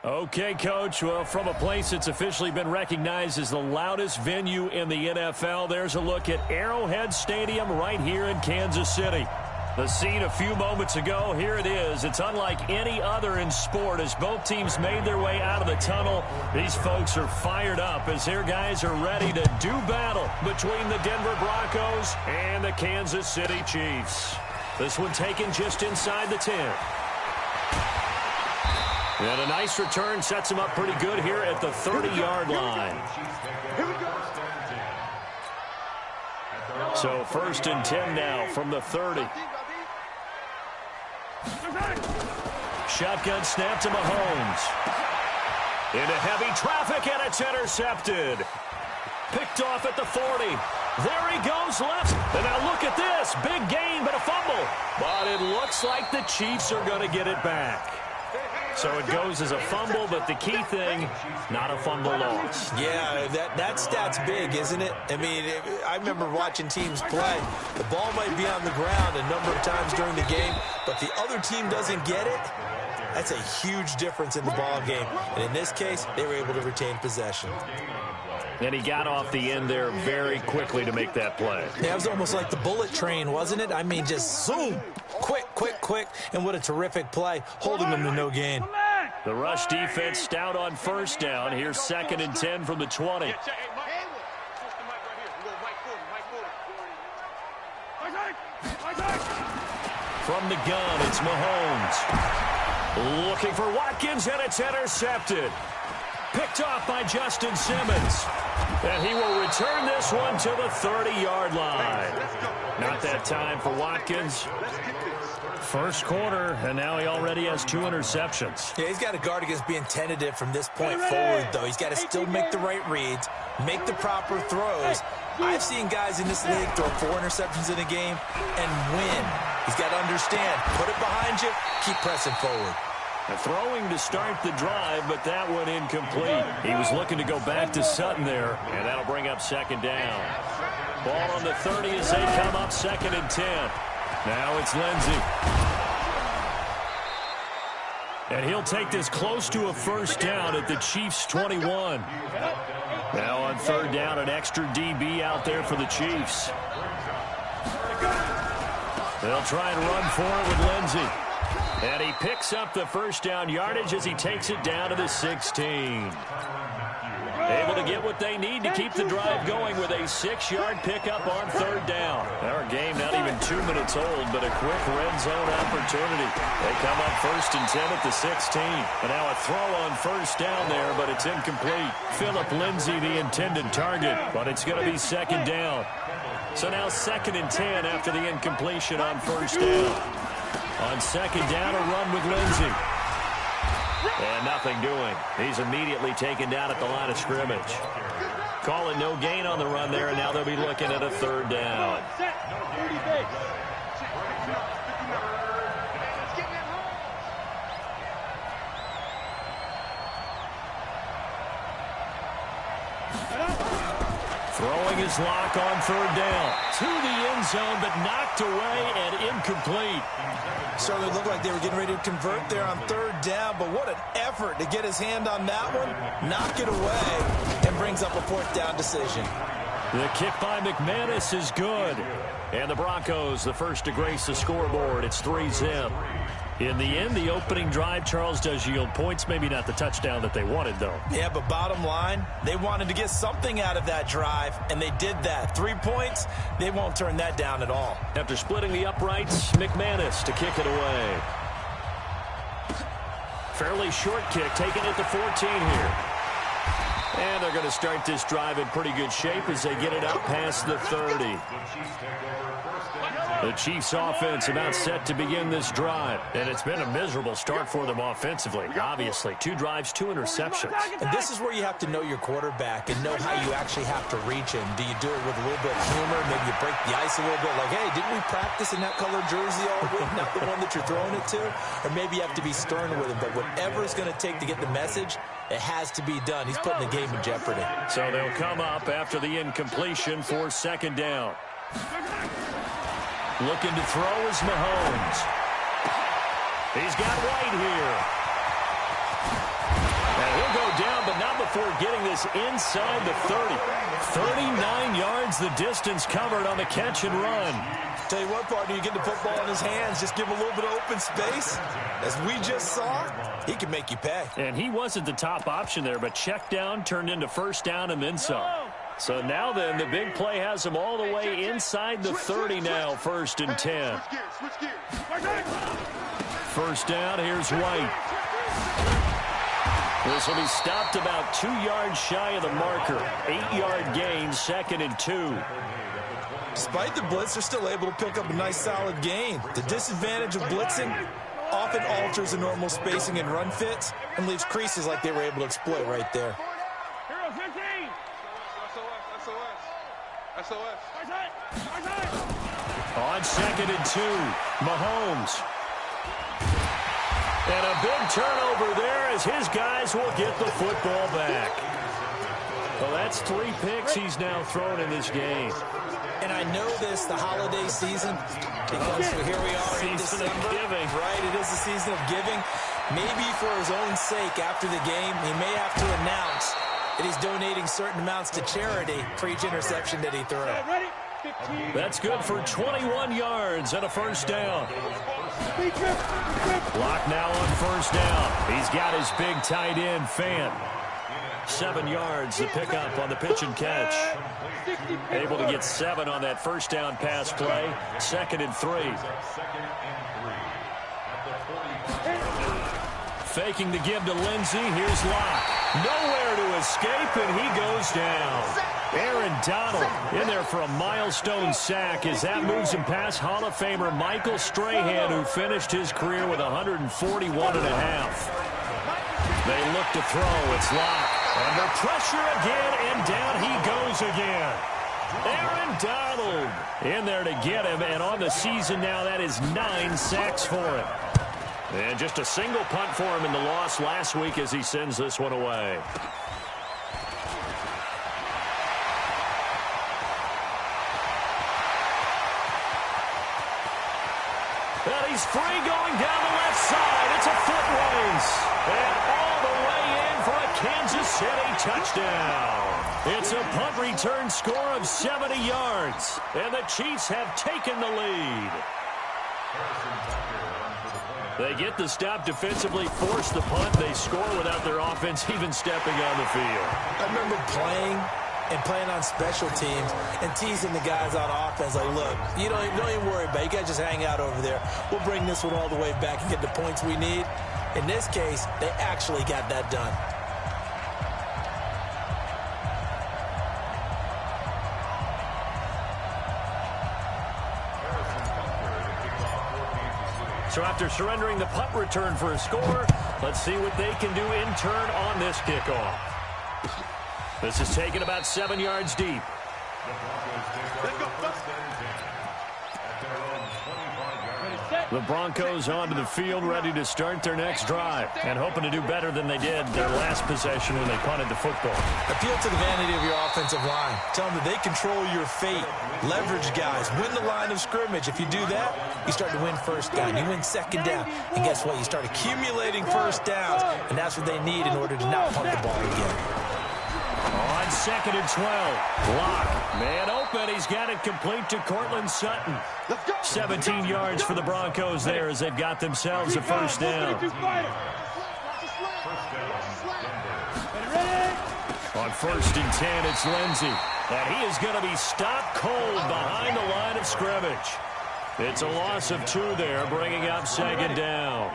Okay, Coach. Well, from a place that's officially been recognized as the loudest venue in the NFL, there's a look at Arrowhead Stadium right here in Kansas City. The scene a few moments ago, here it is. It's unlike any other in sport as both teams made their way out of the tunnel. These folks are fired up as their guys are ready to do battle between the Denver Broncos and the Kansas City Chiefs. This one taken just inside the 10. And a nice return sets him up pretty good here at the 30-yard line. So 1st and 10 now from the 30. Shotgun snap to Mahomes. Into heavy traffic, and it's intercepted. Picked off at the 40. There he goes left. And now look at this. Big gain, but a fumble. But it looks like the Chiefs are going to get it back. So it goes as a fumble, but the key thing, not a fumble loss. Yeah, that stat's big, isn't it? I mean, I remember watching teams play. The ball might be on the ground a number of times during the game, but the other team doesn't get it. That's a huge difference in the ball game. And in this case, they were able to retain possession. And he got off the end there very quickly to make that play. Yeah, it was almost like the bullet train, wasn't it? I mean, just zoom. Quick, quick, quick. And what a terrific play, holding them to no gain. The rush defense stout on 1st down. Here's 2nd and 10 from the 20. From the gun, it's Mahomes. Looking for Watkins, and it's intercepted. Picked off by Justin Simmons. And he will return this one to the 30-yard line. Not that time for Watkins. First quarter, and now he already has 2 interceptions. Yeah, he's got to guard against being tentative from this point forward, though. He's got to still make the right reads, make the proper throws. I've seen guys in this league throw 4 interceptions in a game and win. He's got to understand, put it behind you, keep pressing forward. Throwing to start the drive, but that one incomplete. He was looking to go back to Sutton there, and that'll bring up 2nd down. Ball on the 30 as they come up 2nd and 10. Now it's Lindsey. And he'll take this close to a 1st down at the Chiefs' 21. Now on 3rd down, an extra DB out there for the Chiefs. They'll try and run for it with Lindsey. And he picks up the 1st down yardage as he takes it down to the 16. Able to get what they need to keep the drive going with a 6-yard pickup on 3rd down. Our game not even 2 minutes old, but a quick red zone opportunity. They come up 1st and 10 at the 16. And now a throw on 1st down there, but it's incomplete. Phillip Lindsay, the intended target, but it's going to be 2nd down. So now 2nd and 10 after the incompletion on 1st down. On 2nd down, a run with Lindsey. And nothing doing. He's immediately taken down at the line of scrimmage. Call it no gain on the run there, and now they'll be looking at a 3rd down. Throwing his lock on 3rd down. To the end zone, but knocked away and incomplete. Certainly looked like they were getting ready to convert there on 3rd down, but what an effort to get his hand on that one, knock it away, and brings up a 4th down decision. The kick by McManus is good. And the Broncos, the first to grace the scoreboard. It's 3-zip. In the end, the opening drive, Charles, does yield points. Maybe not the touchdown that they wanted, though. Yeah, but bottom line, they wanted to get something out of that drive, and they did that. 3 points, they won't turn that down at all. After splitting the uprights, McManus to kick it away. Fairly short kick, taken at the 14 here. And they're going to start this drive in pretty good shape as they get it up past the 30. The Chiefs offense about set to begin this drive. And it's been a miserable start for them offensively, obviously. 2 drives, 2 interceptions. And this is where you have to know your quarterback and know how you actually have to reach him. Do you do it with a little bit of humor? Maybe you break the ice a little bit. Like, hey, didn't we practice in that color jersey all week? Not the one that you're throwing it to? Or maybe you have to be stern with him. But whatever it's going to take to get the message, it has to be done. He's putting the game in jeopardy. So they'll come up after the incompletion for 2nd down. Looking to throw is Mahomes. He's got White here. He'll go down, but not before getting this inside the 30. 39 yards the distance covered on the catch and run. Tell you what, partner, you get the football in his hands, just give him a little bit of open space. As we just saw, he can make you pay. And he wasn't the top option there, but check down turned into first down and then some. So now then, the big play has him all the way inside the 30 now, 1st and 10. First down, here's White. This will be stopped about 2 yards shy of the marker. 8-yard gain, 2nd and 2. Despite the blitz, they're still able to pick up a nice solid gain. The disadvantage of blitzing often alters the normal spacing and run fits and leaves creases like they were able to exploit right there. On 2nd and 2, Mahomes. And a big turnover there as his guys will get the football back. Well, that's 3 picks he's now thrown in this game. And I know this, the holiday season, because here we are in December. Giving. Right, it is the season of giving. Maybe for his own sake, after the game, he may have to announce that he's donating certain amounts to charity for each interception that he threw. That's good for 21 yards and a first down. Lock now on first down. He's got his big tight end, Fant. 7 yards to pick up on the pitch and catch. Able to get 7 on that first down pass play. 2nd and 3. Faking the give to Lindsey. Here's Locke. Nowhere to escape, and he goes down. Aaron Donald in there for a milestone sack as that moves him past Hall of Famer Michael Strahan, who finished his career with 141.5. They look to throw. It's Locke. Under pressure again, and down he goes again. Aaron Donald in there to get him, and on the season now, that is 9 sacks for him. And just a single punt for him in the loss last week as he sends this one away. And he's free going down the left side. It's a foot race. And all the way in for a Kansas City touchdown. It's a punt return score of 70 yards. And the Chiefs have taken the lead. They get the stop defensively, force the punt. They score without their offense even stepping on the field. I remember playing on special teams and teasing the guys on offense like, look, you don't even worry about it. You guys just hang out over there. We'll bring this one all the way back and get the points we need. In this case, they actually got that done. So after surrendering the punt return for a score, let's see what they can do in turn on this kickoff. This is taken about 7 yards deep. The Broncos onto the field, ready to start their next drive, and hoping to do better than they did their last possession when they punted the football. Appeal to the vanity of your offensive line. Tell them that they control your fate. Leverage guys. Win the line of scrimmage. If you do that, you start to win first down. You win second down. And guess what? You start accumulating first downs, and that's what they need in order to not punt the ball again. On 2nd and 12, Locke, man open, he's got it complete to Cortland Sutton. 17 yards for the Broncos there as they've got themselves a first down. On 1st and 10, it's Lindsey, and he is going to be stopped cold behind the line of scrimmage. It's a loss of 2 there, bringing up 2nd down.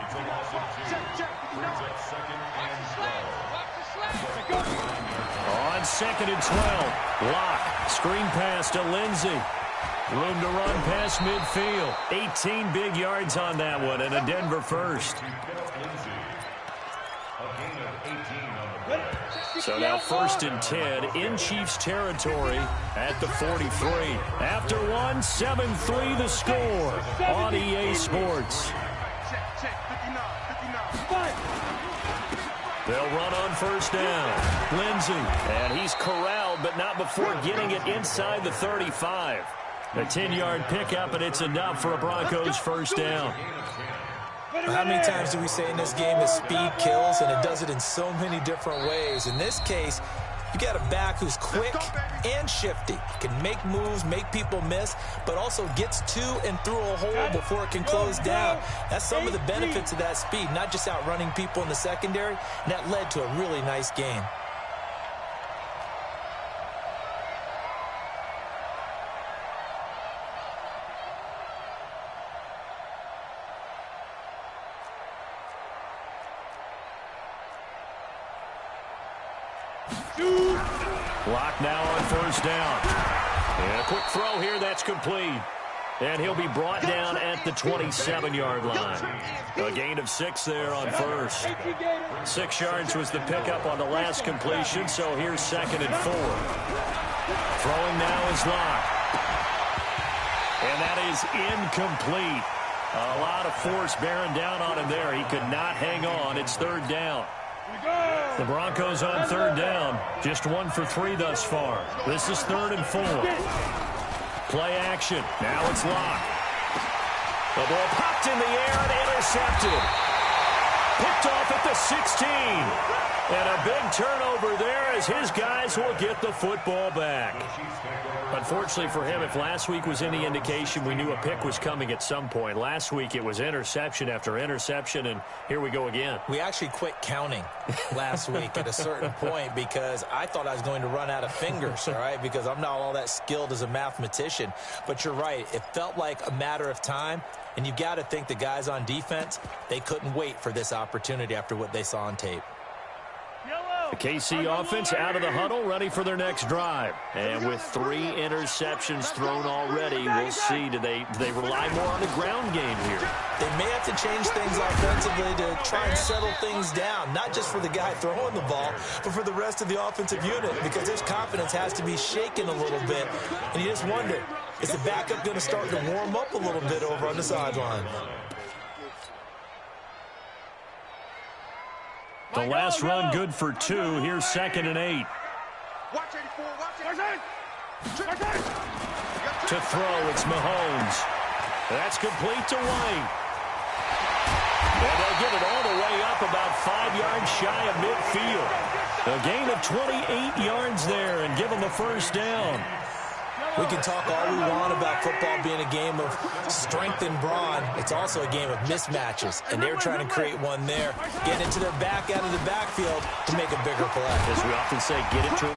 On 2nd and 12, Locke, screen pass to Lindsey. Room to run past midfield. 18 big yards on that one, and a Denver first. So now 1st and 10 in Chiefs territory at the 43. After one, 7-3 the score on EA Sports. They'll run on first down. Lindsey, and he's corralled, but not before getting it inside the 35. A 10-yard pickup, and it's enough for a Broncos first down. How many times do we say in this game that speed kills, and it does it in so many different ways? In this case, you got a back who's quick and shifty, can make moves, make people miss, but also gets to and through a hole before it can close down. That's some of the benefits of that speed, not just outrunning people in the secondary, and that led to a really nice game. Clock now on first down. And a quick throw here, that's complete. And he'll be brought down at the 27-yard line. A gain of 6 there on first. 6 yards was the pickup on the last completion, so here's 2nd and 4. Throwing now is Locke. And that is incomplete. A lot of force bearing down on him there. He could not hang on. It's 3rd down. The Broncos on 3rd down. Just 1 for 3 thus far. This is 3rd and 4. Play action. Now it's Locke. The ball popped in the air and intercepted. Picked off at the 16. And a big turnover there as his guys will get the football back. Unfortunately for him, if last week was any indication, we knew a pick was coming at some point. Last week it was interception after interception, and here we go again. We actually quit counting last week at a certain point because I thought I was going to run out of fingers, all right, because I'm not all that skilled as a mathematician. But you're right. It felt like a matter of time, and you've got to think the guys on defense, they couldn't wait for this opportunity after what they saw on tape. The KC offense out of the huddle, ready for their next drive. And with 3 interceptions thrown already, we'll see, do they rely more on the ground game here? They may have to change things offensively to try and settle things down, not just for the guy throwing the ball, but for the rest of the offensive unit, because his confidence has to be shaken a little bit. And you just wonder, is the backup going to start to warm up a little bit over on the sideline? The last run good for 2. Here's 2nd and 8. To throw, it's Mahomes. That's complete to White. And they'll get it all the way up about 5 yards shy of midfield. A gain of 28 yards there and give them a first down. We can talk all we want about football being a game of strength and brawn. It's also a game of mismatches, and they're trying to create one there. Get into their back out of the backfield to make a bigger play. As we often say, get it to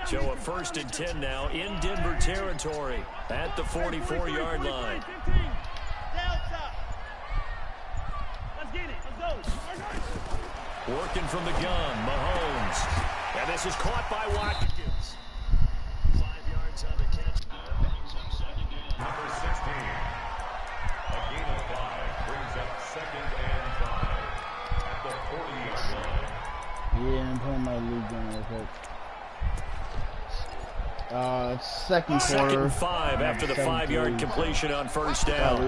Joe, a 1st and 10 now in Denver territory at the 44-yard line. Working from the gun, Mahomes. And this is caught by Watkins. 5 yards on the catch. Number 16. A gain of 5 brings up 2nd and 5 at the 40-yard line. Yeah, I'm playing my league game real quick. Second quarter. 2nd and 5 after the 5-yard completion on first down.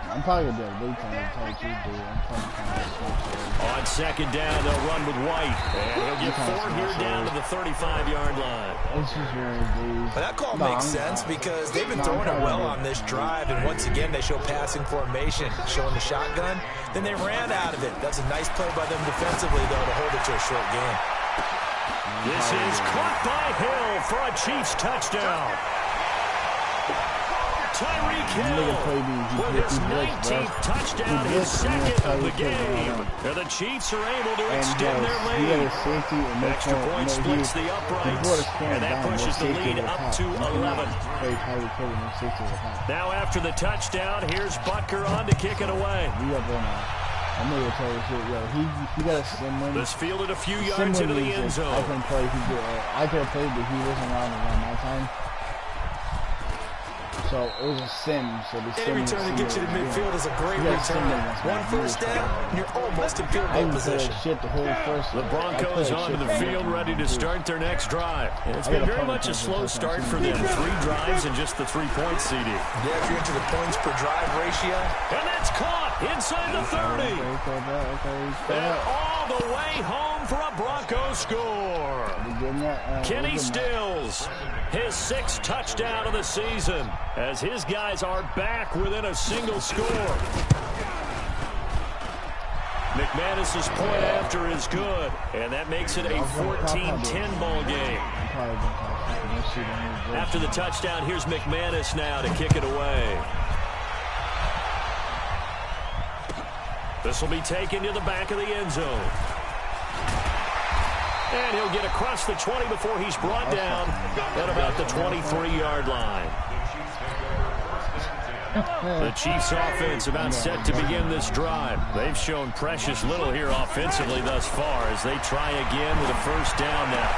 I'm probably going to do a big time to tell you, dude. I'm playing On 2nd down, they'll run with White. And he'll get 4 here down to the 35-yard line. This is really dude. But that call makes sense because they've been throwing it well on this drive, and once again they show passing formation, showing the shotgun. Then they ran out of it. That's a nice play by them defensively, though, to hold it to a short game. This is caught by Hill for a Chiefs touchdown. Tyreek Hill with his 19th touchdown, his 2nd of the game. And the Chiefs are able to extend their lead. Extra point splits the uprights, and that pushes the lead up to 11. Now after the touchdown, here's Butker on to kick it away. I'm going to tell you shit, yo. He got a Simon. This fielded a few yards into the end zone. I could have played, but he wasn't around my time. So So it was a sim. So the Any return to get you to midfield is a great return. One first down, and you're almost in field goal position. The Broncos onto the field, ready to start their next drive. And it's been very much a slow start for them. 3 drives and just the 3 points, CD. Yeah, if you're into the points per drive ratio. And that's caught inside the 30. And all the way home for a Broncos score. Kenny Stills, his 6th touchdown of the season, as his guys are back within a single score. McManus's point after is good, and that makes it a 14-10 ball game. After the touchdown, here's McManus now to kick it away. This will be taken to the back of the end zone. And he'll get across the 20 before he's brought down at about the 23-yard line. The Chiefs offense about set to begin this drive. They've shown precious little here offensively thus far as they try again with a first down now.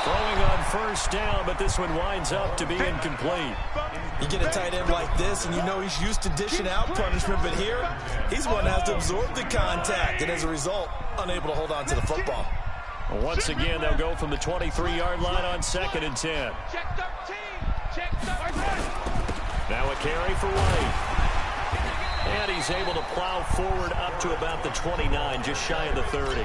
Throwing on first down, but this one winds up to be incomplete. You get a tight end like this, and you know he's used to dishing out punishment, but here, he's the one that has to absorb the contact, and as a result, unable to hold on to the football. Once again, they'll go from the 23-yard line on 2nd and 10. Now a carry for White. And he's able to plow forward up to about the 29, just shy of the 30.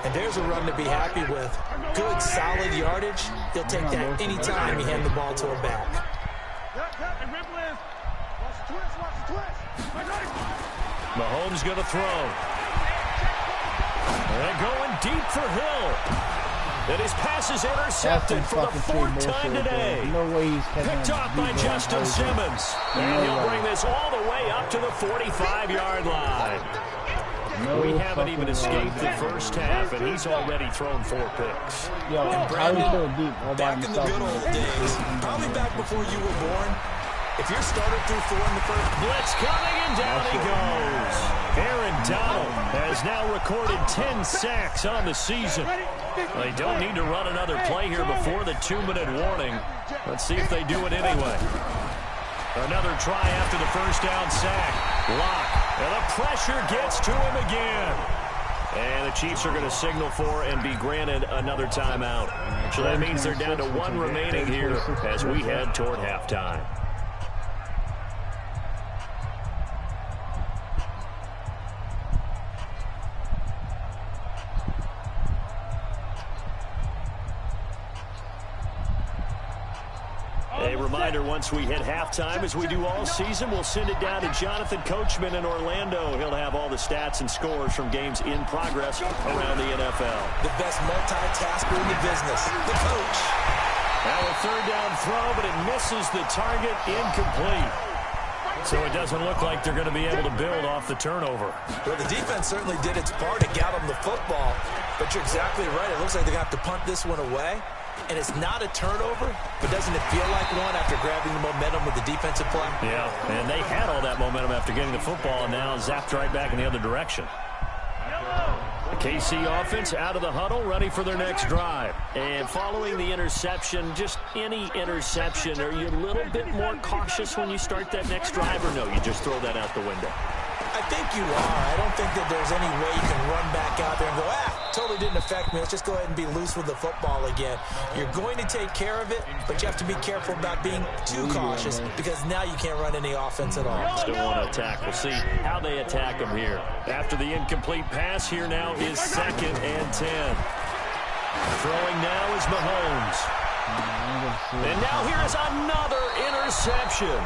And there's a run to be happy with. Good, solid yardage. He'll take that anytime you hand the ball to a back. Mahomes going to throw. And going deep for Hill. And his pass is intercepted for the 4th time today. Picked off by Justin Simmons. And he'll bring this all the way up to the 45-yard line. We haven't even escaped the first half, and he's already thrown 4 picks. And Brandon, back in the good old days, probably back before you were born, if your starter threw 4 in the first... Blitz coming, and down he goes. Aaron Donald has now recorded 10 sacks on the season. They don't need to run another play here before the 2-minute warning. Let's see if they do it anyway. Another try after the first down sack. Lock. And the pressure gets to him again. And the Chiefs are going to signal for and be granted another timeout. So that means they're down to 1 remaining here as we head toward halftime. A reminder, once we hit halftime, as we do all season, we'll send it down to Jonathan Coachman in Orlando. He'll have all the stats and scores from games in progress around the NFL. The best multitasker in the business, the coach. Now a 3rd down throw, but it misses the target, incomplete. So it doesn't look like they're going to be able to build off the turnover. Well, the defense certainly did its part to get them the football, but you're exactly right. It looks like they're going to have to punt this one away. And it's not a turnover, but doesn't it feel like one after grabbing the momentum with the defensive play? Yeah, and they had all that momentum after getting the football, and now zapped right back in the other direction. The KC offense out of the huddle, ready for their next drive. And following the interception, just any interception, are you a little bit more cautious when you start that next drive, or no, you just throw that out the window? I think you are. I don't think that there's any way you can run back out there and go, totally didn't affect me. Let's just go ahead and be loose with the football again. You're going to take care of it, but you have to be careful about being too cautious because now you can't run any offense at all. Still want to attack. We'll see how they attack them here. After the incomplete pass, here now is 2nd and 10. Throwing now is Mahomes. And now here is another interception.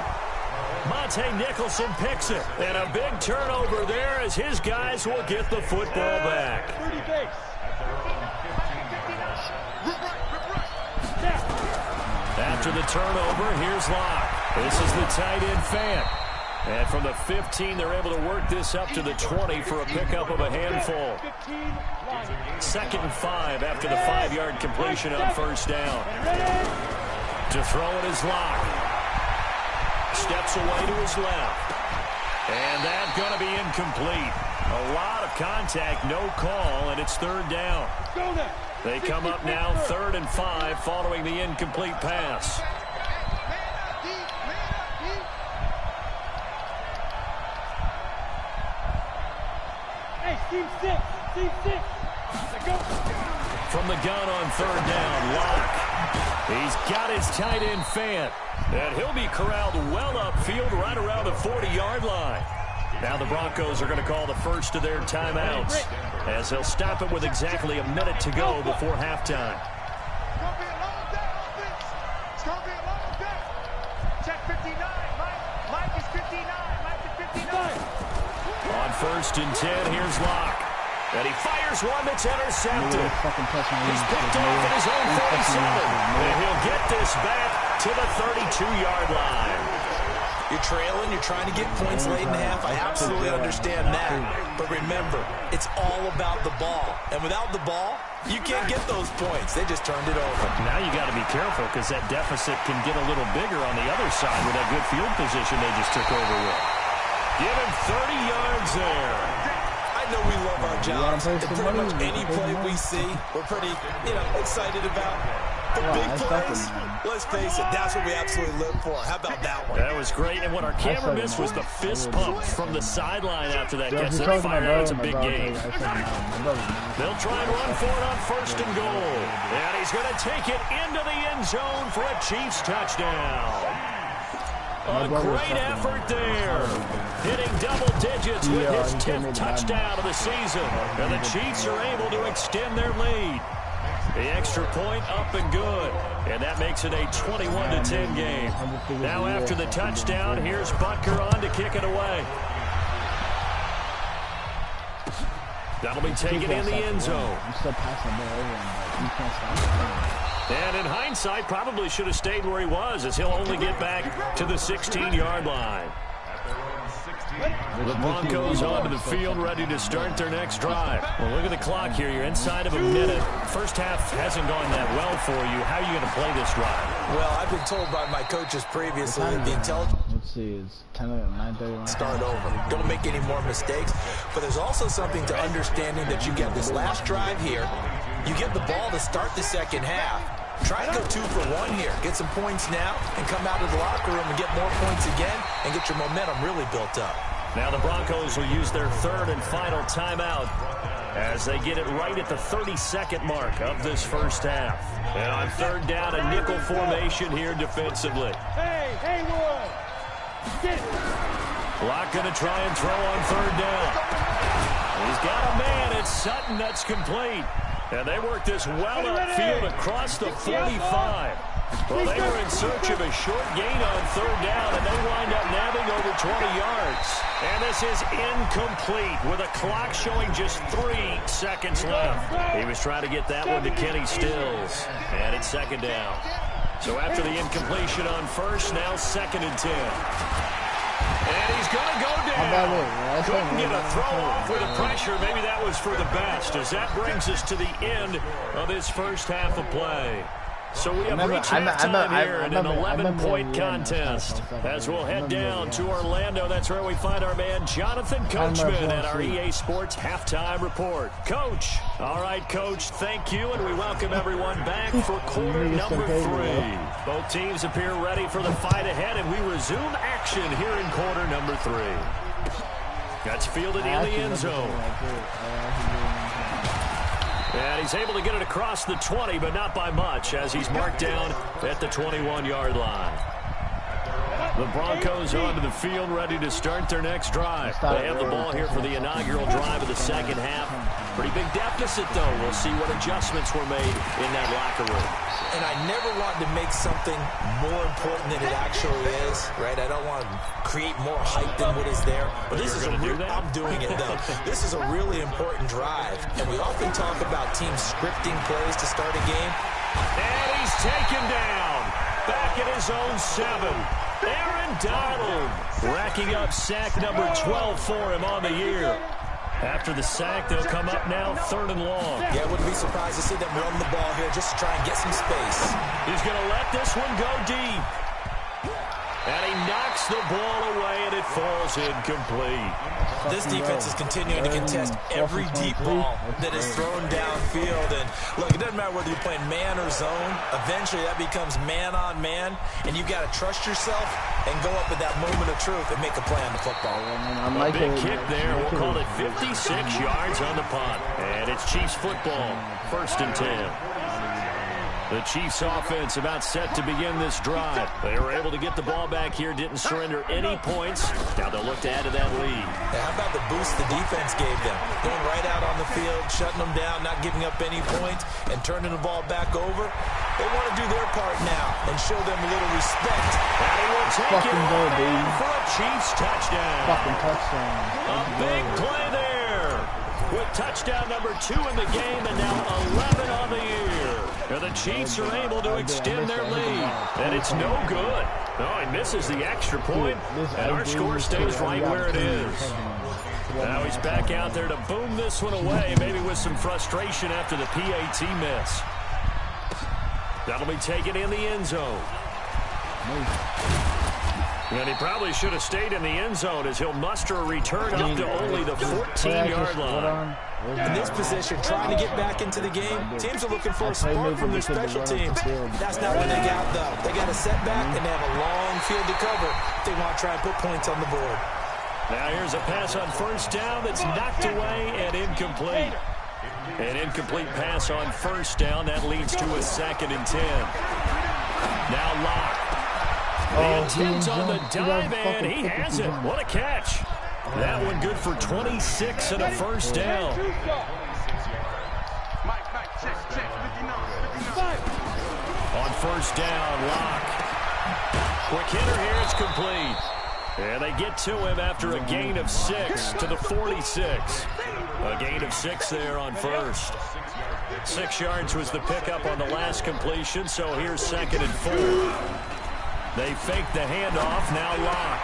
Monte Nicholson picks it. And a big turnover there as his guys will get the football back. After the turnover, here's Locke. This is the tight end Fant. And from the 15, they're able to work this up to the 20 for a pickup of a handful. 2nd and 5 after the 5-yard completion on first down. To throw it is Locke. Steps away to his left. And that's going to be incomplete. A lot of contact, no call, and it's 3rd down. They come up now 3rd and 5 following the incomplete pass. From the gun on third down, Locke. He's got his tight end Fant. And he'll be corralled well upfield right around the 40-yard line. Now the Broncos are going to call the first of their timeouts as they'll stop it with exactly a minute to go before halftime. It's going to be a long day. Check 59. Mike is 59. Mike is 59. On first and 10, here's Locke. And he fires one that's intercepted. He's picked off at his own 47. And he'll get this back to the 32-yard line. You're trailing, you're trying to get points late in half. I absolutely understand that. But remember, it's all about the ball. And without the ball, you can't get those points. They just turned it over. Now you got to be careful because that deficit can get a little bigger on the other side with that good field position they just took over with. Give him 30 yards there. I know we love our jobs, and pretty much any play we see, we're pretty, excited about. The big plays, let's face it, that's what we absolutely live for. How about that one? That was great, and what our camera missed was the fist pump from the sideline after that catch. That fired out. It's a big game. They'll try and run for it on first and goal. And he's going to take it into the end zone for a Chiefs touchdown. A great effort there. Hitting double digits with his 10th touchdown of the season. And the Chiefs are able to extend their lead. The extra point up and good. And that makes it a 21-10 game. Now after the touchdown, here's Butker on to kick it away. That'll be taken in the end zone. And in hindsight, probably should have stayed where he was, as he'll only get back to the 16-yard line. The Broncos onto the field, ready to start their next drive. Well, look at the clock here. You're inside of a minute. First half hasn't gone that well for you. How are you going to play this drive? Well, I've been told by my coaches previously that the intelligence... Let's see, it's 9:30. Start over. Don't make any more mistakes. But there's also something to understanding that you get this last drive here. You get the ball to start the second half. Try to go 2 for 1 here. Get some points now and come out of the locker room and get more points again and get your momentum really built up. Now the Broncos will use their third and final timeout as they get it right at the 32nd mark of this first half. And on third down, a nickel formation here defensively. Hey, Haywood. Get it. Locke going to try and throw on third down. He's got a man. It's Sutton that's complete. And they work this well upfield across the 45. Well, they were in search of a short gain on third down, and they wind up nabbing over 20 yards. And this is incomplete with a clock showing just 3 seconds left. He was trying to get that one to Kenny Stills. And it's second down. So after the incompletion on first, now second and 10. And he's going to go down. Couldn't get a throw off with the pressure. Maybe that was for the best, as that brings us to the end of this first half of play. So we have reached halftime here in an 11-point contest. As we'll head down to Orlando, that's where we find our man Jonathan Coachman at our EA Sports Halftime Report. Coach. All right, Coach, thank you, and we welcome everyone back for quarter number 3. Both teams appear ready for the fight ahead, and we resume action here in quarter number 3. That's fielded in the end zone. And he's able to get it across the 20, but not by much, as he's marked down at the 21-yard line. The Broncos onto the field, ready to start their next drive. They have the ball here for the inaugural drive of the second half. Pretty big deficit, though. We'll see what adjustments were made in that locker room. And I never want to make something more important than it actually is, right? I don't want to create more hype than what is there. But this is I'm doing it, though. This is a really important drive. And we often talk about teams scripting plays to start a game. And he's taken down. Back at his own 7. Aaron Donald racking up sack number 12 for him on the year. After the sack, they'll come up now 3rd and long. Yeah, I wouldn't be surprised to see them run the ball here just to try and get some space. He's going to let this one go deep. And he knocks the ball away, and it falls incomplete. This defense is continuing to contest every deep ball that is thrown downfield. And look, it doesn't matter whether you're playing man or zone. Eventually, that becomes man on man, and you've got to trust yourself and go up at that moment of truth and make a play on the football. A big kick there. We'll call it 56 yards on the punt. And it's Chiefs football, 1st and 10. The Chiefs offense about set to begin this drive. They were able to get the ball back here, didn't surrender any points. Now they'll look to add to that lead. How about the boost the defense gave them? Going right out on the field, shutting them down, not giving up any points, and turning the ball back over. They want to do their part now and show them a little respect. And he will take it in for a Chiefs touchdown. Fucking touchdown. A big play there. With touchdown number 2 in the game and now 11 on the year. And the Chiefs are able to extend their lead. And it's no good. Oh, he misses the extra point, and our score stays right where it is. Now he's back out there to boom this one away, maybe with some frustration after the PAT miss. That'll be taken in the end zone. And he probably should have stayed in the end zone as he'll muster a return up to only the 14-yard line. In this position, trying to get back into the game, teams are looking for a spark from their special teams. That's not what they got, though. They got a setback, and they have a long field to cover if they want to try and put points on the board. Now here's a pass on 1st down that's knocked away and incomplete. An incomplete pass on 1st down. That leads to a 2nd and 10. Now Locke. The attempt on the dive, and he has it. What a catch. That one good for 26 and a 1st down. On 1st down, Locke. Quick hitter here, it's complete. And they get to him after a gain of 6 to the 46. A gain of 6 there on 1st. 6 yards was the pickup on the last completion, so here's 2nd and 4. They fake the handoff, now Locke.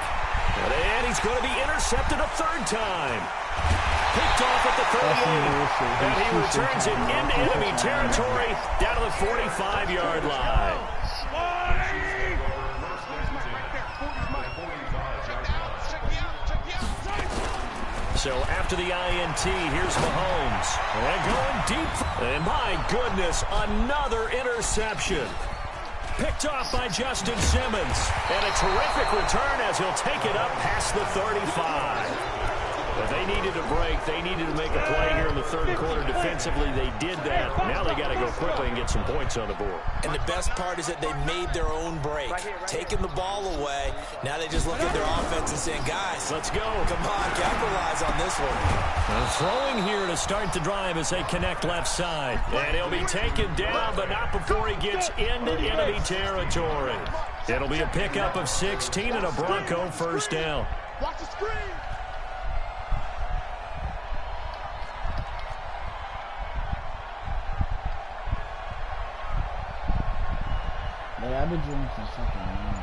And he's going to be intercepted a 3rd time. Picked off at the 38. And he returns it into enemy territory down to the 45-yard line. So after the INT, here's Mahomes. And going deep. And my goodness, another interception. Picked off by Justin Simmons. And a terrific return as he'll take it up past the 35. But they needed a break. They needed to make a play here in the 3rd quarter. Defensively, they did that. Now they got to go quickly and get some points on the board. And the best part is that they made their own break. Taking the ball away. Now they just look at their offense and saying, guys, let's go. Come on, capitalize on this one. Throwing here to start the drive as they connect left side. And he'll be taken down, but not before he gets into enemy territory. It'll be a pickup of 16 and a Bronco 1st down. Watch the screen. Man, I've been drinking fucking wine.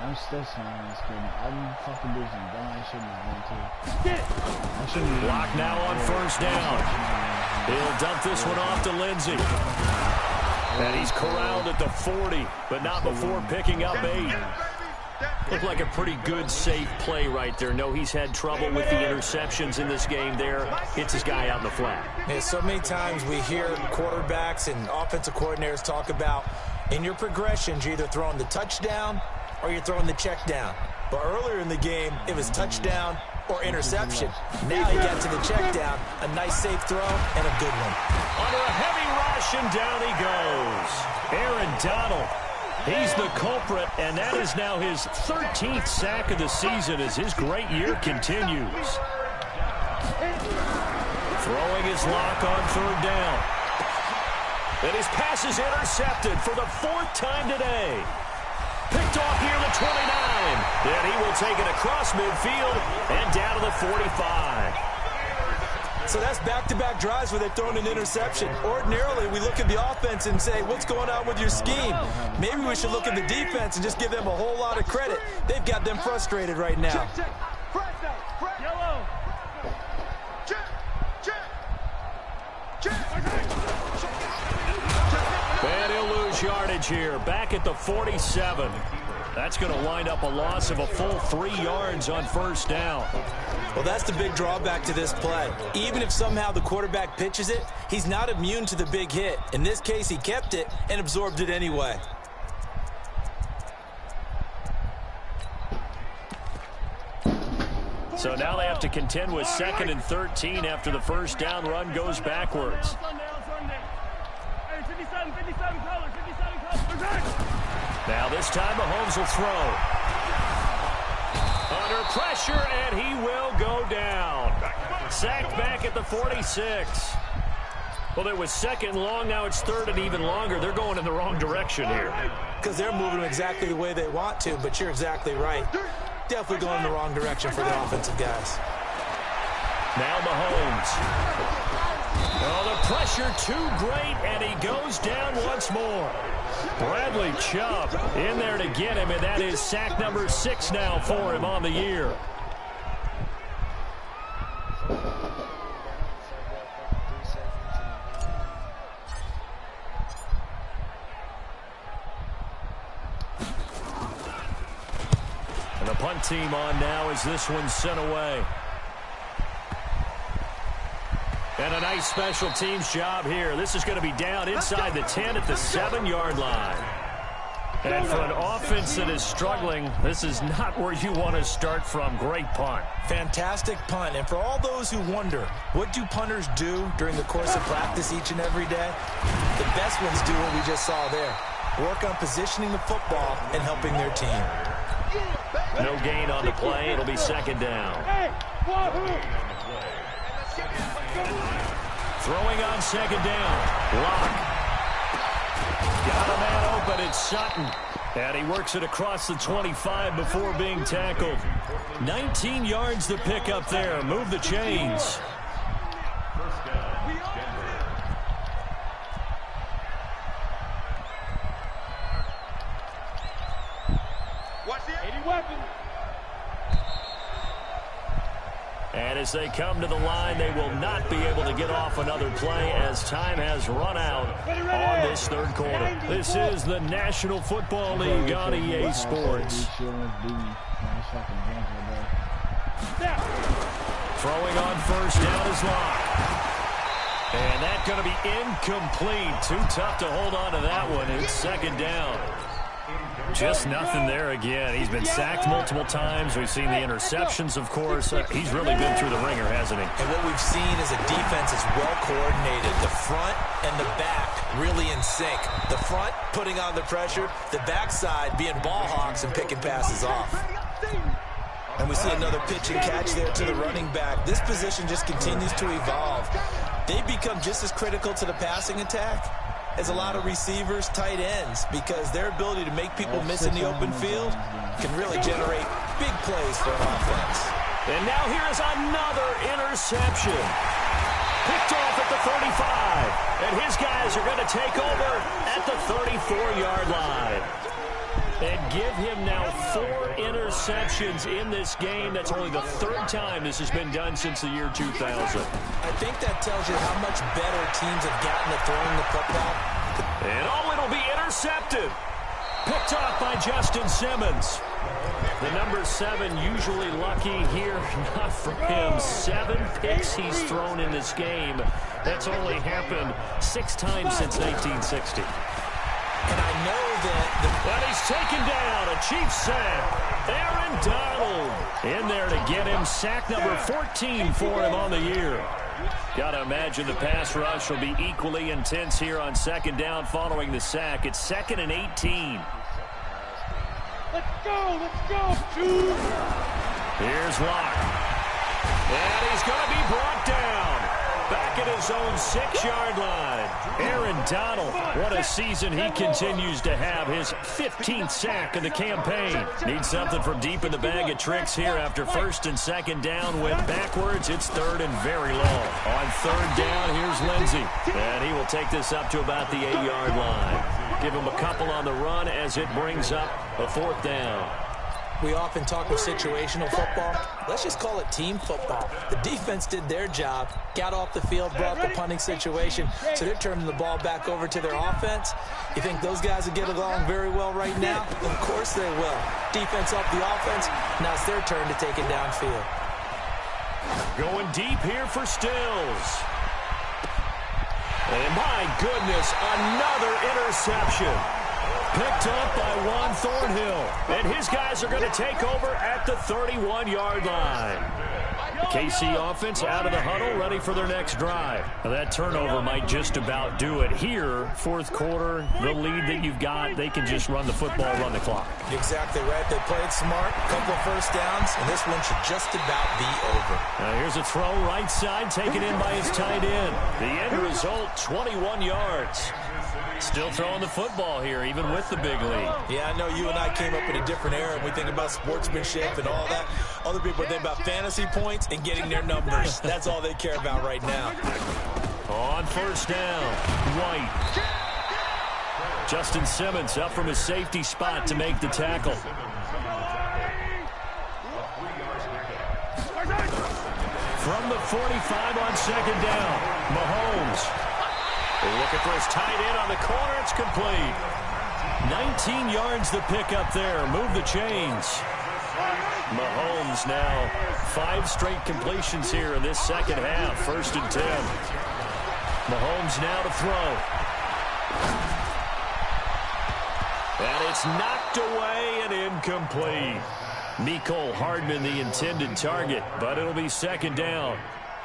I'm still smiling this kid. I'm fucking doing some dumb ass shit in this game too. I shouldn't be Block now on 1st down. He'll dump this one off to Lindsey. And he's corralled at the 40, but not before picking up 8. Looked like a pretty good, safe play right there. No, he's had trouble with the interceptions in this game there. Hits his guy out in the flat. Yeah, so many times we hear quarterbacks and offensive coordinators talk about in your progressions, you're either throwing the touchdown or you're throwing the check down. But earlier in the game, it was touchdown or interception. Now he got to the check down, a nice safe throw, and a good one. Under a heavy rush, and down he goes. Aaron Donald. He's the culprit, and that is now his 13th sack of the season as his great year continues. Throwing his Lock on 3rd down. And his pass is intercepted for the 4th time today. Picked off near the 29. And he will take it across midfield and down to the 45. So that's back-to-back drives where they've thrown an interception. Ordinarily, we look at the offense and say, what's going on with your scheme? Maybe we should look at the defense and just give them a whole lot of credit. They've got them frustrated right now. Check. Yellow. Check. And he'll lose lose yardage here. Back at the 47. That's going to wind up a loss of a full 3 yards on first down. Well, that's the big drawback to this play. Even if somehow the quarterback pitches it, he's not immune to the big hit. In this case, he kept it and absorbed it anyway. So now they have to contend with 2nd and 13 after the first down run goes backwards. Now this time Mahomes will throw. Under pressure, and he will go down. Sacked back at the 46. Well, it was 2nd long. Now it's 3rd and even longer. They're going in the wrong direction here. Because they're moving exactly the way they want to, but you're exactly right. Definitely going in the wrong direction for the offensive guys. Now Mahomes. Oh, the pressure too great, and he goes down once more. Bradley Chubb in there to get him, and that is sack number 6 now for him on the year. And the punt team on now as this one's sent away. And a nice special teams job here. This is going to be down inside the 10 at the 7-yard line. And for an offense that is struggling, this is not where you want to start from. Great punt. Fantastic punt. And for all those who wonder, what do punters do during the course of practice each and every day? The best ones do what we just saw there. Work on positioning the football and helping their team. No gain on the play. It'll be 2nd down. Throwing on 2nd down. Lock. Got a man open. It's Sutton. And he works it across the 25 before being tackled. 19 yards to pick up there. Move the chains. Watch the 80 weapon. And as they come to the line, they will not be able to get off another play as time has run out on this 3rd quarter. This is the National Football League on EA Sports. Throwing on first down is Locke. And that's going to be incomplete. Too tough to hold on to that one. It's 2nd down. Just nothing there again. He's been sacked multiple times. We've seen the interceptions, of course. He's really been through the ringer, hasn't he? And what we've seen is a defense that's well coordinated. The front and the back really in sync. The front putting on the pressure. The backside being ball hawks and picking passes off. And we see another pitch and catch there to the running back. This position just continues to evolve. They become just as critical to the passing attack as a lot of receivers, tight ends, because their ability to make people miss in the open field can really generate big plays for an offense. And now here is another interception. Picked off at the 35. And his guys are going to take over at the 34-yard line. And give him now 4 interceptions in this game. That's only the 3rd time this has been done since the year 2000. I think that tells you how much better teams have gotten at throwing the football. And it'll be intercepted. Picked off by Justin Simmons. The number 7 usually lucky here. Not for him. 7 picks he's thrown in this game. That's only happened 6 times since 1960. And I know that... And he's taken down. A Chiefs sack. Aaron Donald in there to get him. Sack number 14 for him on the year. Got to imagine the pass rush will be equally intense here on 2nd down following the sack. It's 2nd and 18. Let's go, Jude. Here's Locke. And he's going to be brought down. Back at his own 6-yard line. Aaron Donald, what a season he continues to have. His 15th sack of the campaign. Needs something from deep in the bag of tricks here after 1st and 2nd down. Went backwards. It's 3rd and very long. On 3rd down, here's Lindsey. And he will take this up to about the 8-yard line. Give him a couple on the run as it brings up a 4th down. We often talk of situational football. Let's just call it team football. The defense did their job, got off the field, brought the punting situation, so they're turning the ball back over to their offense. You think those guys will get along very well right now? Of course they will. Defense off the offense, now it's their turn to take it downfield. Going deep here for Stills. And my goodness, another interception. Picked up by Juan Thornhill. And his guys are going to take over at the 31-yard line. The KC offense out of the huddle, ready for their next drive. Now that turnover might just about do it here. Fourth quarter, the lead that you've got, they can just run the football, run the clock. Exactly right. They played smart, a couple of first downs, and this one should just about be over. Now here's a throw right side, taken in by his tight end. The end result, 21 yards. Still throwing the football here, even with the big lead. Yeah, I know you and I came up in a different era, and we think about sportsmanship and all that. Other people think about fantasy points and getting their numbers. That's all they care about right now. On first down, White. Justin Simmons up from his safety spot to make the tackle. From the 45 on second down, Mahomes. Looking for his tight end on the corner. It's complete. 19 yards the pick up there. Move the chains. Mahomes now 5 straight completions here in this second half. First and 10. Mahomes now to throw. And it's knocked away and incomplete. Mecole Hardman the intended target, but it'll be second down.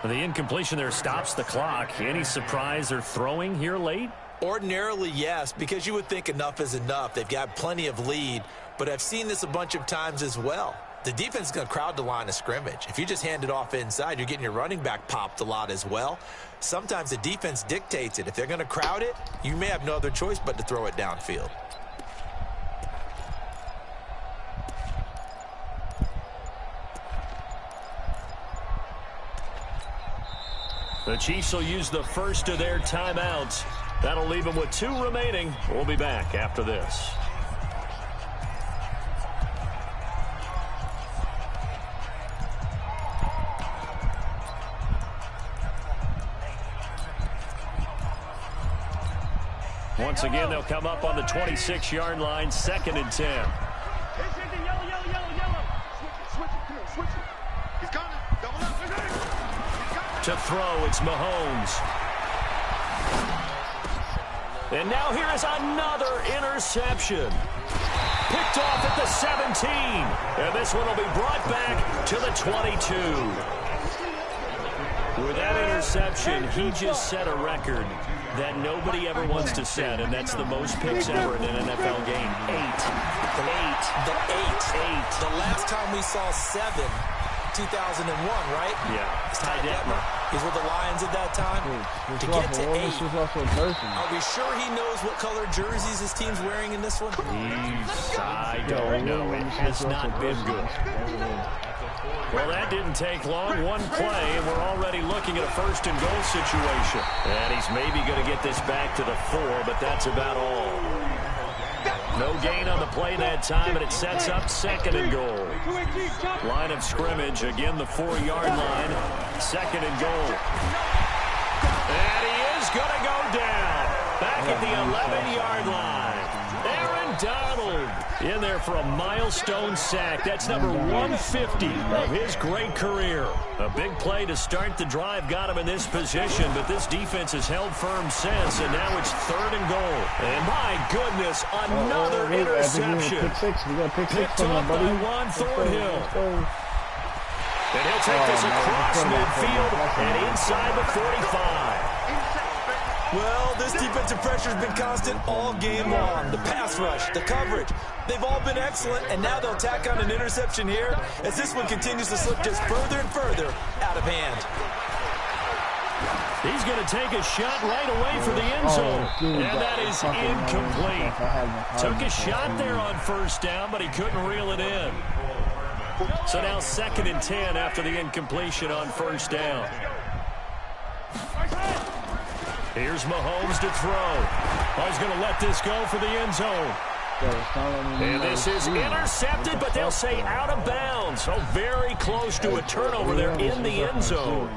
The incompletion there stops the clock. Any surprise they're throwing here late? Ordinarily, yes, because you would think enough is enough. They've got plenty of lead, but I've seen this a bunch of times as well. The defense is going to crowd the line of scrimmage. If you just hand it off inside, you're getting your running back popped a lot as well. Sometimes the defense dictates it. If they're going to crowd it, you may have no other choice but to throw it downfield. The Chiefs will use the first of their timeouts. That'll leave them with 2 remaining. We'll be back after this. Once again, they'll come up on the 26-yard line, second and 10. To throw, it's Mahomes. And now here is another interception. Picked off at the 17. And this one will be brought back to the 22. With that interception, he just set a record that nobody ever wants to set, and that's the most picks ever in an NFL game. 8. The 8. The last time we saw 7, 2001, right? Yeah. Ty Detmer. He's with the Lions at that time. To get to 8, are we sure he knows what color jerseys his team's wearing in this one? I don't know. It has not been good. Well, that didn't take long. One play, and we're already looking at a first and goal situation. And he's maybe going to get this back to the 4, but that's about all. No gain on the play that time, and it sets up second and goal. Line of scrimmage, again the 4-yard line. Second and goal. And he is going to go down. Back at the 11-yard line. Aaron Donald in there for a milestone sack. That's number 150 of his great career. A big play to start the drive got him in this position, but this defense has held firm since, and now it's third and goal. And my goodness, another interception. Picked off by Juan Thornhill. And he'll take this across midfield and inside the 45. Well, this defensive pressure has been constant all game long. The pass rush, the coverage, they've all been excellent, and now they'll tack on an interception here as this one continues to slip just further and further out of hand. He's going to take a shot right away for the end zone, and that is incomplete. Took a shot there on first down, but he couldn't reel it in. So now second and 10 after the incompletion on first down. Here's Mahomes to throw. Oh, he's going to let this go for the end zone. And this is intercepted, but they'll say out of bounds. So very close to a turnover there in the end zone.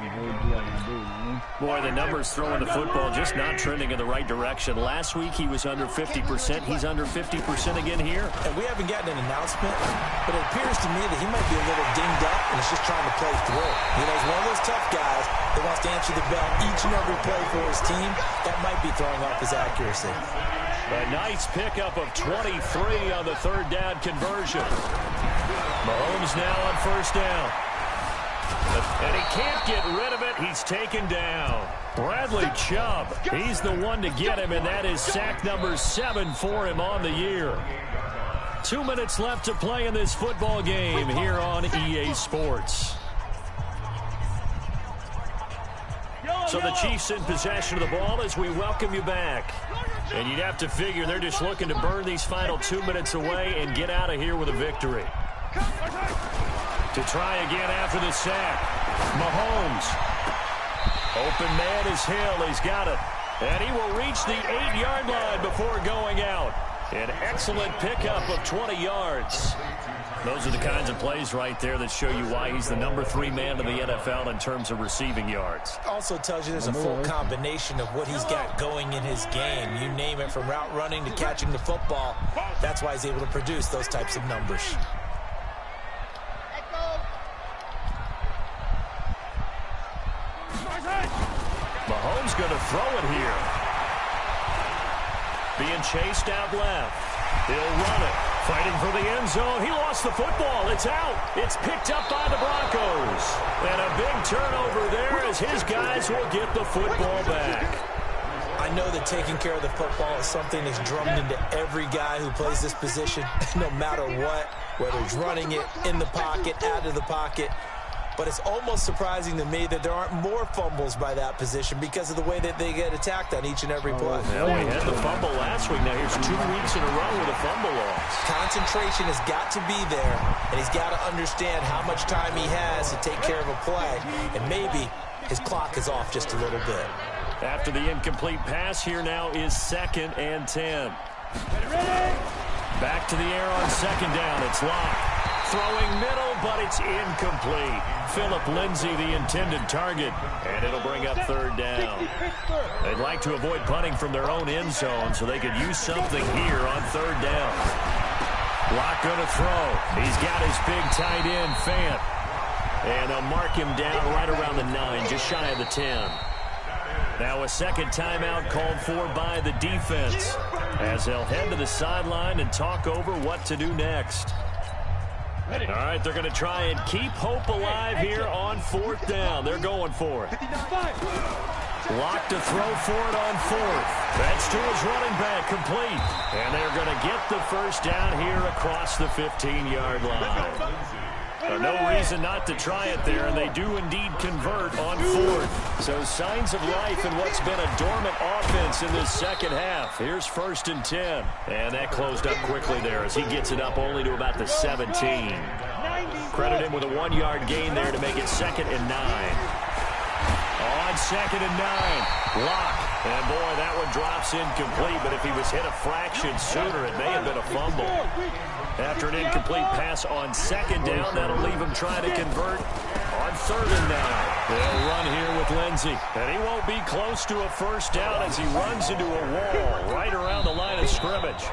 Boy, the numbers throwing the football just not trending in the right direction. Last week he was under 50%. He's under 50% again here. And we haven't gotten an announcement, but it appears to me that he might be a little dinged up and is just trying to play through. You know, he's one of those tough guys that wants to answer the bell each and every play for his team. That might be throwing off his accuracy. A nice pickup of 23 on the third down conversion. Mahomes now on first down. And he can't get rid of it. He's taken down. Bradley Chubb, he's the one to get him, and that is sack number 7 for him on the year. 2 minutes left to play in this football game here on EA Sports. So the Chiefs in possession of the ball as we welcome you back. And you'd have to figure they're just looking to burn these final 2 minutes away and get out of here with a victory. To try again after the sack. Mahomes. Open man is Hill. He's got it. And he will reach the 8-yard line before going out. An excellent pickup of 20 yards. Those are the kinds of plays right there that show you why he's the number 3 man in the NFL in terms of receiving yards. Also tells you there's a full combination of what he's got going in his game. You name it, from route running to catching the football. That's why he's able to produce those types of numbers. Mahomes going to throw it here. Being chased out left. He'll run it. Fighting for the end zone. He lost the football. It's out. It's picked up by the Broncos. And a big turnover there as his guys will get the football back. I know that taking care of the football is something that's drummed into every guy who plays this position, no matter what, whether he's running it, in the pocket, out of the pocket. But it's almost surprising to me that there aren't more fumbles by that position because of the way that they get attacked on each and every play. Well, we had the fumble last week. Now here's 2 weeks in a row with a fumble loss. Concentration has got to be there, and he's got to understand how much time he has to take care of a play. And maybe his clock is off just a little bit. After the incomplete pass, here now is 2nd and 10. Back to the air on 2nd down. It's Locke. Throwing middle, but it's incomplete. Philip Lindsay, the intended target, and it'll bring up 3rd down. They'd like to avoid punting from their own end zone so they could use something here on 3rd down. Locke going to throw. He's got his big tight end, Fant. And they'll mark him down right around the 9, just shy of the 10. Now a second timeout called for by the defense as they'll head to the sideline and talk over what to do next. All right, they're going to try and keep hope alive here on 4th down. They're going for it. Locke to throw for it on 4th. That's to his running back, complete. And they're going to get the first down here across the 15-yard line. No reason not to try it there, and they do indeed convert on 4th. So signs of life in what's been a dormant offense in this second half. Here's 1st and 10. And that closed up quickly there as he gets it up only to about the 17. Credit him with a 1-yard gain there to make it 2nd and 9. On 2nd and 9, Locke. And boy, that one drops incomplete, but if he was hit a fraction sooner, it may have been a fumble. After an incomplete pass on 2nd down, that'll leave him trying to convert on 3rd and 9. They'll run here with Lindsay. And he won't be close to a first down as he runs into a wall right around the line of scrimmage.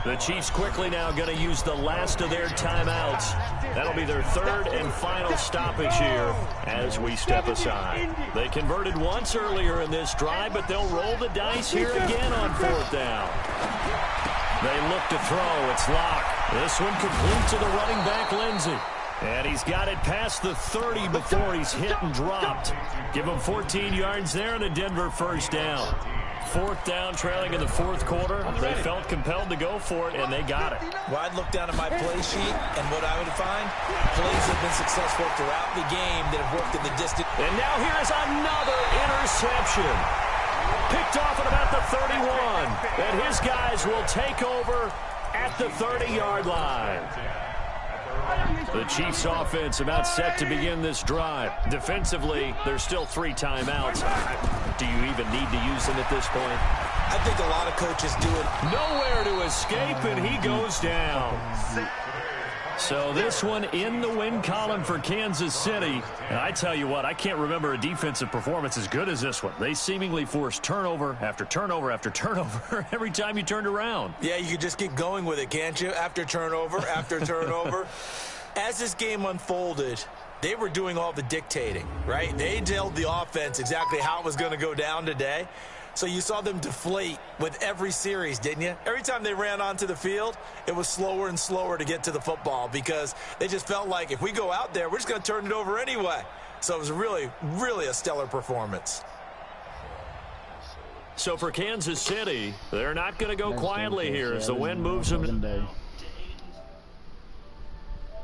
The Chiefs quickly now going to use the last of their timeouts. That'll be their 3rd and final stoppage here as we step aside. They converted once earlier in this drive, but they'll roll the dice here again on 4th down. They look to throw. It's Locke. This one complete to the running back, Lindsay. And he's got it past the 30 before he's hit and dropped. Give him 14 yards there and a Denver first down. 4th down, trailing in the 4th quarter. They felt compelled to go for it, and they got it. Well, I'd look down at my play sheet, and what I would find, plays have been successful throughout the game that have worked in the distance. And now here is another interception. Picked off at about the 31. And his guys will take over at the 30-yard line. The Chiefs offense about set to begin this drive. Defensively, there's still 3 timeouts. Do you even need to use them at this point? I think a lot of coaches do it. Nowhere to escape, and he goes down. So this one in the win column for Kansas City. And I tell you what, I can't remember a defensive performance as good as this one. They seemingly forced turnover after turnover after turnover every time you turned around. Yeah, you could just keep going with it, can't you? After turnover, after turnover. As this game unfolded, they were doing all the dictating, right? They told the offense exactly how it was going to go down today. So you saw them deflate with every series, didn't you? Every time they ran onto the field, it was slower and slower to get to the football because they just felt like if we go out there, we're just going to turn it over anyway. So it was really, really a stellar performance. So for Kansas City, they're not going to go quietly here as the win moves them.